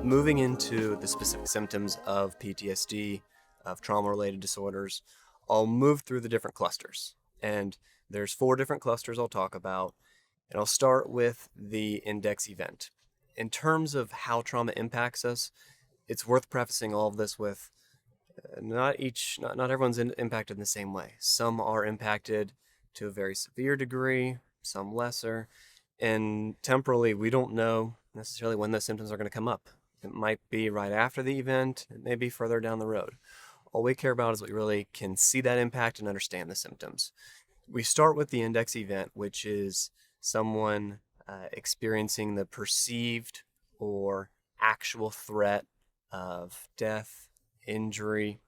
Moving into the specific symptoms of PTSD, of trauma-related disorders, I'll move through the different clusters. And there's 4 different clusters I'll talk about, and I'll start with the index event. In terms of how trauma impacts us, it's worth prefacing all of this with not everyone's impacted in the same way. Some are impacted to a very severe degree, some lesser, and temporally we don't know necessarily when those symptoms are going to come up. It might be right after the event, it may be further down the road. All we care about is we really can see that impact and understand the symptoms. We start with the index event, which is someone experiencing the perceived or actual threat of death, injury,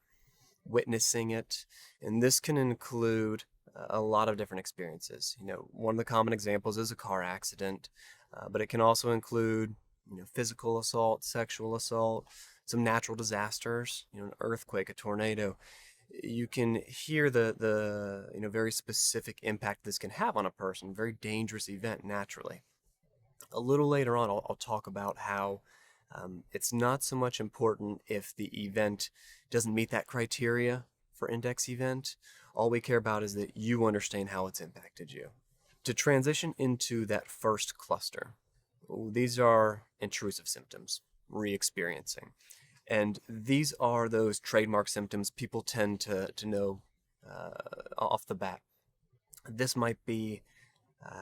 witnessing it, and this can include a lot of different experiences. One of the common examples is a car accident, but it can also include physical assault, sexual assault, some natural disasters, an earthquake, a tornado. You can hear the very specific impact this can have on a person, very dangerous event naturally. A little later on, I'll talk about how it's not so much important if the event doesn't meet that criteria for index event. All we care about is that you understand how it's impacted you. To transition into that first cluster, these are intrusive symptoms, re-experiencing. And these are those trademark symptoms people tend to know off the bat. This might be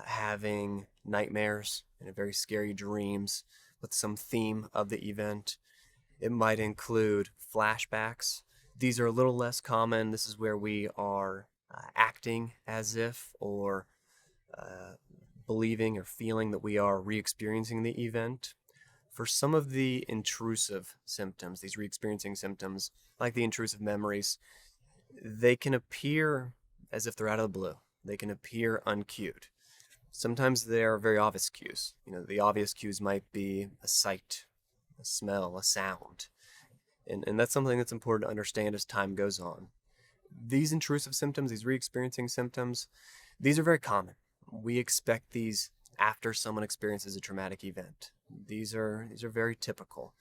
having nightmares and very scary dreams with some theme of the event. It might include flashbacks. These are a little less common. This is where we are acting as if or believing or feeling that we are re-experiencing the event. For some of the intrusive symptoms, these re-experiencing symptoms, like the intrusive memories, they can appear as if they're out of the blue. They can appear uncued. Sometimes they're very obvious cues. The obvious cues might be a sight, a smell, a sound. And that's something that's important to understand as time goes on. These intrusive symptoms, these re-experiencing symptoms, these are very common. We expect these after someone experiences a traumatic event. These are very typical,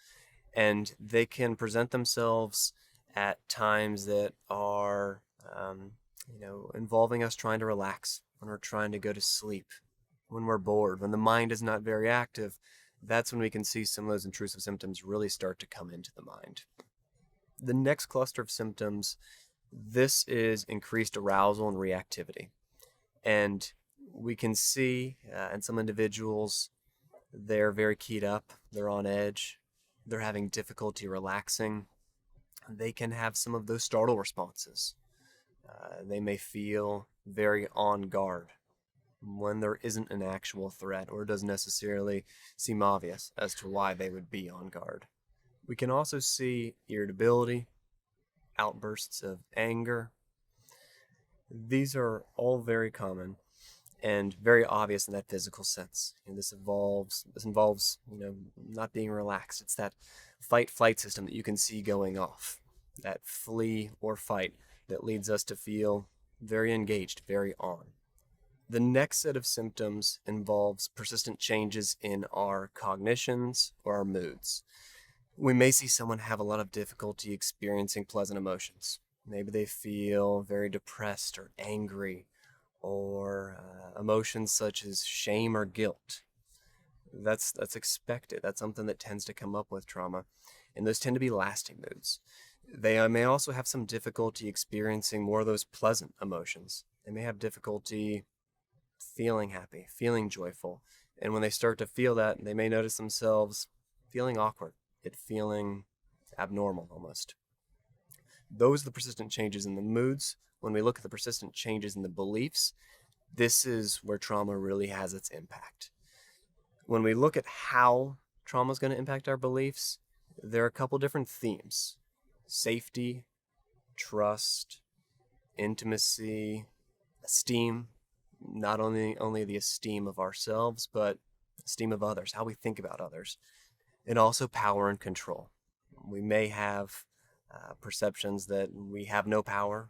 and they can present themselves at times that are, involving us trying to relax, when we're trying to go to sleep, when we're bored, when the mind is not very active. That's when we can see some of those intrusive symptoms really start to come into the mind. The next cluster of symptoms, this is increased arousal and reactivity, and we can see in some individuals, they're very keyed up, they're on edge, they're having difficulty relaxing. They can have some of those startle responses. They may feel very on guard when there isn't an actual threat or it doesn't necessarily seem obvious as to why they would be on guard. We can also see irritability, outbursts of anger. These are all very common and very obvious in that physical sense. This involves not being relaxed. It's that fight-flight system that you can see going off, that flee or fight that leads us to feel very engaged, very on. The next set of symptoms involves persistent changes in our cognitions or our moods. We may see someone have a lot of difficulty experiencing pleasant emotions. Maybe they feel very depressed or angry, or emotions such as shame or guilt. That's expected. That's something that tends to come up with trauma, and those tend to be lasting moods. They may also have some difficulty experiencing more of those pleasant emotions. They may have difficulty feeling happy, feeling joyful, and when they start to feel that, they may notice themselves feeling awkward, feeling abnormal almost. Those are the persistent changes in the moods. When we look at the persistent changes in the beliefs, this is where trauma really has its impact. When we look at how trauma is going to impact our beliefs, there are a couple different themes: safety, trust, intimacy, esteem, not only the esteem of ourselves, but esteem of others, how we think about others, and also power and control. We may have perceptions that we have no power,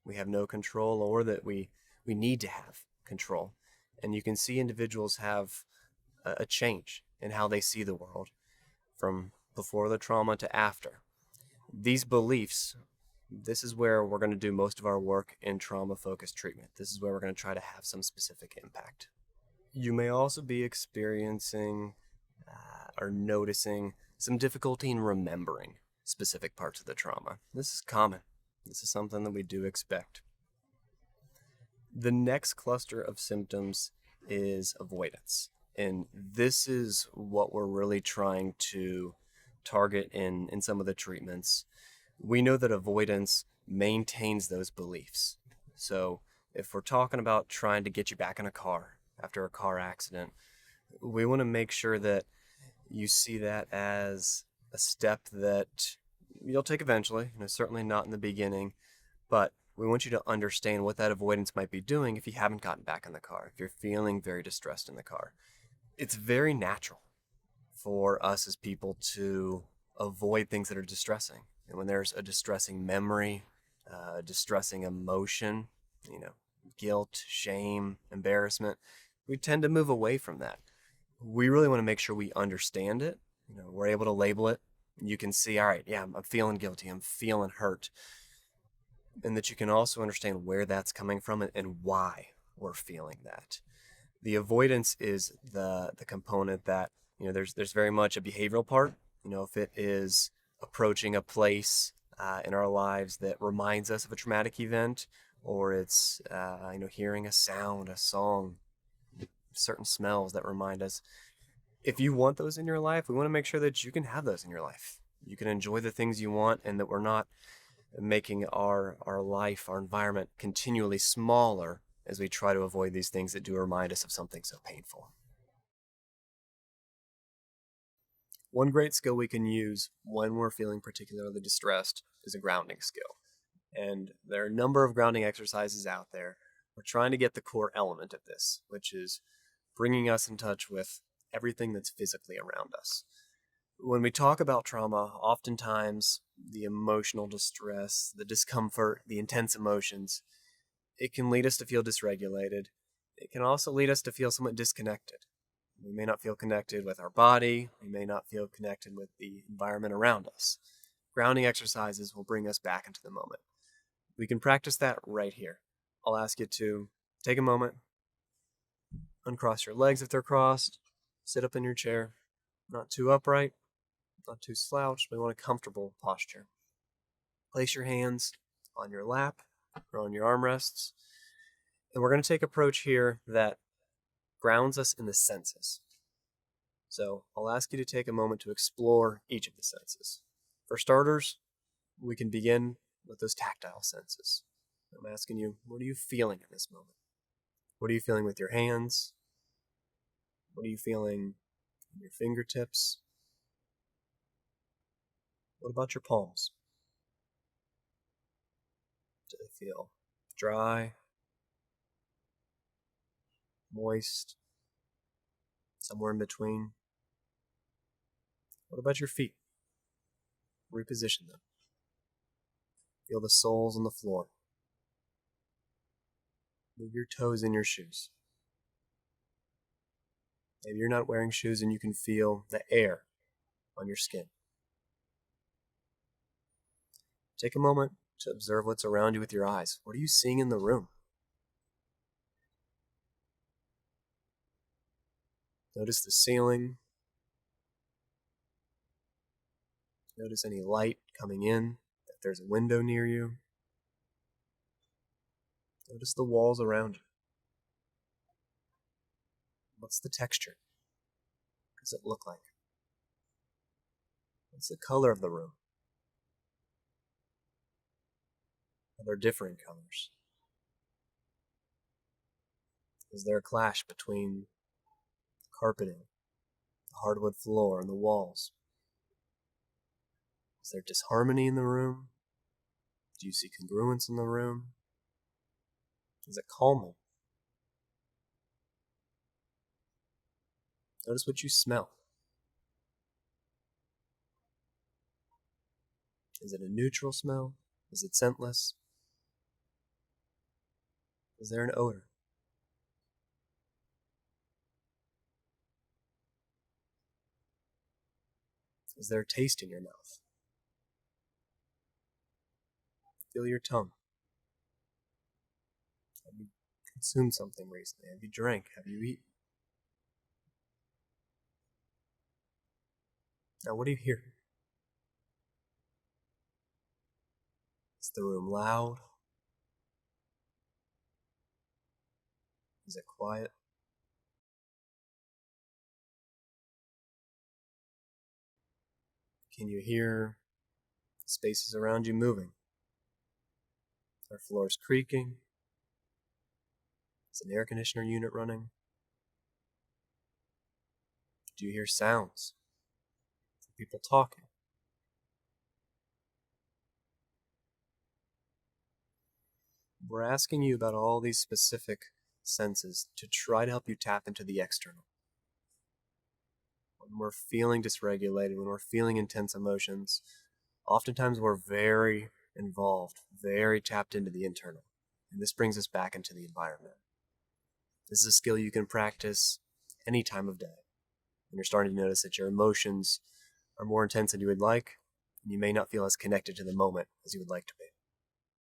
we have no control, or that we need to have control. And you can see individuals have a change in how they see the world from before the trauma to after. These beliefs, this is where we're going to do most of our work in trauma-focused treatment. This is where we're going to try to have some specific impact. You may also be experiencing or noticing some difficulty in remembering specific parts of the trauma. This is common. This is something that we do expect. The next cluster of symptoms is avoidance. And this is what we're really trying to target in some of the treatments. We know that avoidance maintains those beliefs. So if we're talking about trying to get you back in a car after a car accident, we want to make sure that you see that as a step that you'll take eventually, certainly not in the beginning, but we want you to understand what that avoidance might be doing if you haven't gotten back in the car, if you're feeling very distressed in the car. It's very natural for us as people to avoid things that are distressing. And when there's a distressing memory, distressing emotion, guilt, shame, embarrassment, we tend to move away from that. We really want to make sure we understand it. We're able to label it. You can see, all right, yeah, I'm feeling guilty, I'm feeling hurt. And that you can also understand where that's coming from and why we're feeling that. The avoidance is the component that, there's very much a behavioral part. If it is approaching a place in our lives that reminds us of a traumatic event, or it's, hearing a sound, a song, certain smells that remind us. If you want those in your life, we want to make sure that you can have those in your life. You can enjoy the things you want, and that we're not making our life, our environment continually smaller as we try to avoid these things that do remind us of something so painful. One great skill we can use when we're feeling particularly distressed is a grounding skill. And there are a number of grounding exercises out there. We're trying to get the core element of this, which is bringing us in touch with everything that's physically around us. When we talk about trauma, oftentimes the emotional distress, the discomfort, the intense emotions, it can lead us to feel dysregulated. It can also lead us to feel somewhat disconnected. We may not feel connected with our body. We may not feel connected with the environment around us. Grounding exercises will bring us back into the moment. We can practice that right here. I'll ask you to take a moment, uncross your legs if they're crossed, sit up in your chair, not too upright, not too slouched, but we want a comfortable posture. Place your hands on your lap or on your armrests, and we're going to take an approach here that grounds us in the senses. So I'll ask you to take a moment to explore each of the senses. For starters, we can begin with those tactile senses. I'm asking you, what are you feeling in this moment? What are you feeling with your hands? What are you feeling in your fingertips? What about your palms? Do they feel dry, moist, somewhere in between? What about your feet? Reposition them. Feel the soles on the floor. Move your toes in your shoes. Maybe you're not wearing shoes and you can feel the air on your skin. Take a moment to observe what's around you with your eyes. What are you seeing in the room? Notice the ceiling. Notice any light coming in, if there's a window near you. Notice the walls around you. What's the texture? What does it look like? What's the color of the room? Are there differing colors? Is there a clash between the carpeting, the hardwood floor, and the walls? Is there disharmony in the room? Do you see congruence in the room? Is it calming? Notice what you smell. Is it a neutral smell? Is it scentless? Is there an odor? Is there a taste in your mouth? Feel your tongue. Have you consumed something recently? Have you drank? Have you eaten? Now, what do you hear? Is the room loud? Is it quiet? Can you hear spaces around you moving? Are floors creaking? Is an air conditioner unit running? Do you hear sounds? People talking? We're asking you about all these specific senses to try to help you tap into the external. When we're feeling dysregulated, when we're feeling intense emotions, oftentimes we're very involved, very tapped into the internal. And this brings us back into the environment. This is a skill you can practice any time of day. When you're starting to notice that your emotions are more intense than you would like, and you may not feel as connected to the moment as you would like to be.